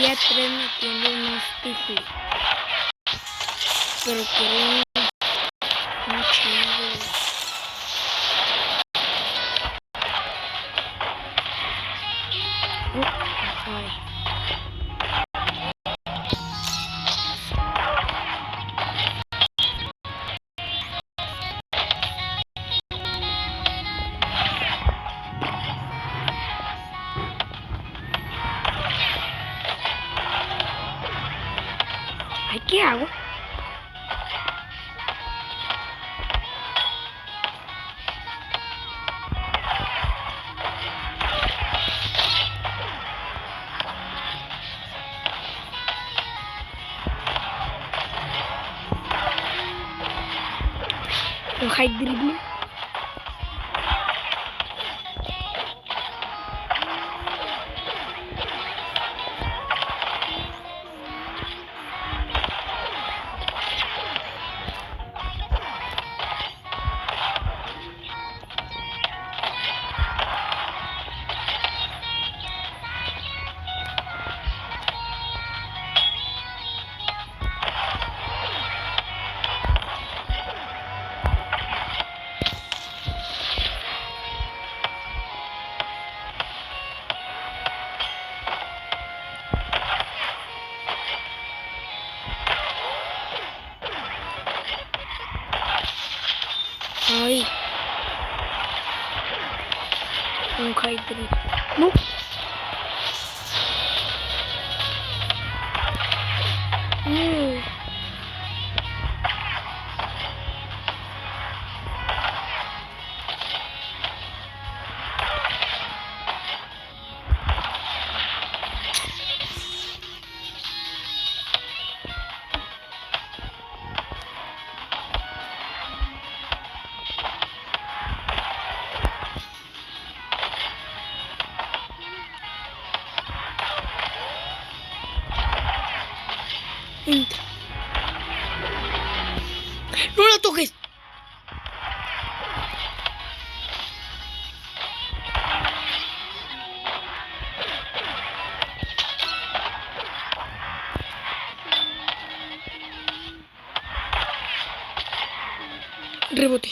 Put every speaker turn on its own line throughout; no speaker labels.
día 3 metiendo unos tigres. Pero quiero un chingo. Ay. Ay, ¿qué hago? Un high dribble. Ay. Un high dribble. No. Entra. ¡No la toques! Rebote.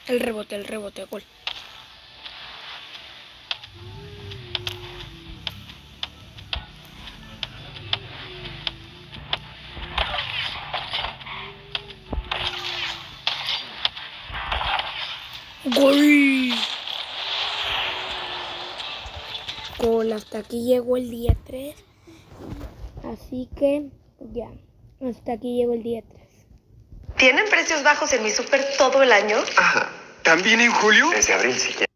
El rebote, gol. ¡Gol! Gol, hasta aquí llegó el día 3. Así que ya, hasta aquí llegó el día 3.
¿Tienen precios bajos en mi súper todo el año?
Ajá. ¿También en julio?
Desde abril, si quieres.